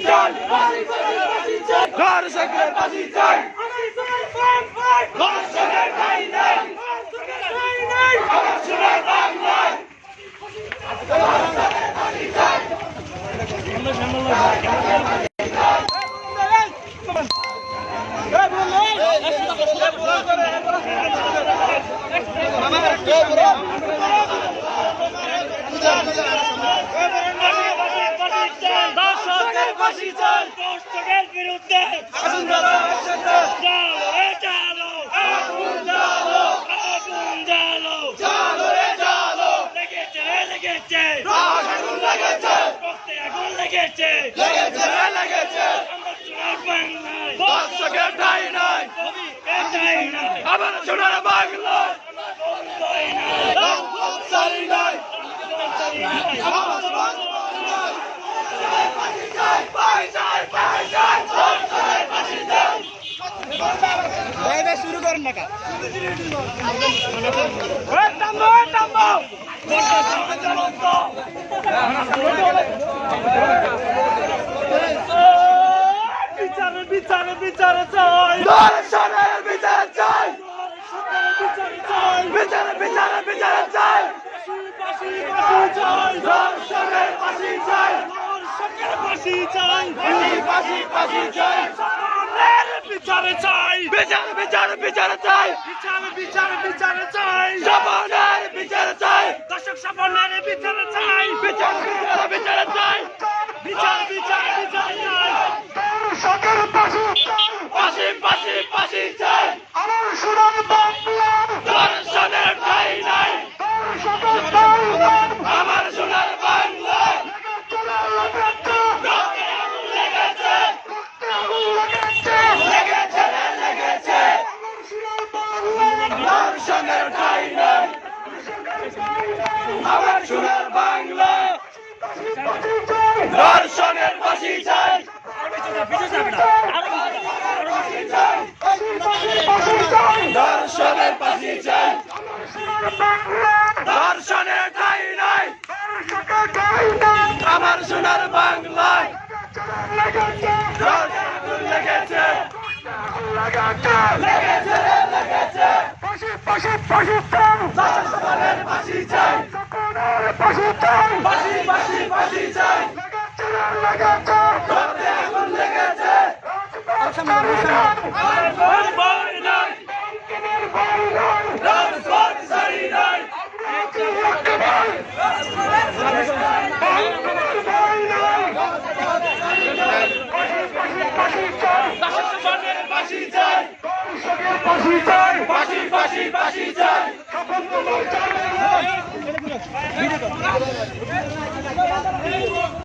চাই, দর্শকের ফাঁসি চাই, দর্শকের ঠাঁই নাই, আমার সোনার বাংলায় দর্শকের ফাঁসি চাই। দর্শকের ফাঁসি চাই, দর্শকের বিরুদ্ধে আগুন জ্বালো, জ্বালো, আগুন জ্বালো, আগুন জ্বালো, জ্বালো, জ্বালো, লেগেছে, লেগেছে, আগুন লেগেছে, রক্তে আগুন লেগেছে, লেগেছে, লেগেছে, আমার সোনার বাংলায় দর্শকের ঠাঁই নাই, ঠাঁই নাই, আমার সোনার বাংলায় সারি নাই, আমার বাংলায় ফাঁসি চাই, ফাঁসি চাই, ফাঁসি চাই, দর্শকের ফাঁসি চাই। শুরু করেন না বিচারে বিচারে বিচারে চাই, দর্শনের বিচার চাই, বিচারে বিচারে বিচারে চাই, দর্শনের ফাঁসি চাই, দর্শকের ফাঁসি চাই, ফাঁসি ফাঁসি চাই, বিচারে চাই, বিচারে বিচারে বিচারে চাই, বিচারে বিচারে বিচারে চাই, সাবনের বিচারে চাই, দর্শক সাবনের বিচারে চাই, বিচারে বিচারে বিচারে চাই, বিচারে বিচারে বিচারে চাই, দর্শকের ফাঁসি চাই, ফাঁসি ফাঁসি ফাঁসি চাই, আমার সোনার বাংলা দর্শনের ঠাঁই নাই, দর্শকের ঠাঁই নাই, আমার সোনার বাংলা দর্শনের ঠাঁই নাই, আমার সোনার বাংলা দর্শনের ফাঁসি চাই, দর্শনের ফাঁসি চাই, দর্শনের ঠাঁই নাই, আমার সোনার বাংলায় লেগেছে, লেগেছে, লেগেছে, ফাঁসি ফাঁসি ফাঁসি চাই, দর্শকের ফাঁসি চাই, ফাঁসি চাই, ফাঁসি ফাঁসি ফাঁসি চাই, লেগেছে, আগুন লেগেছে, আর ভয় নাই, রাজপথ ছাড়ি নাই, ফাঁসি চাই, ফাঁসি চাই, ফাঁসি ফাঁসি ফাঁসি চাই।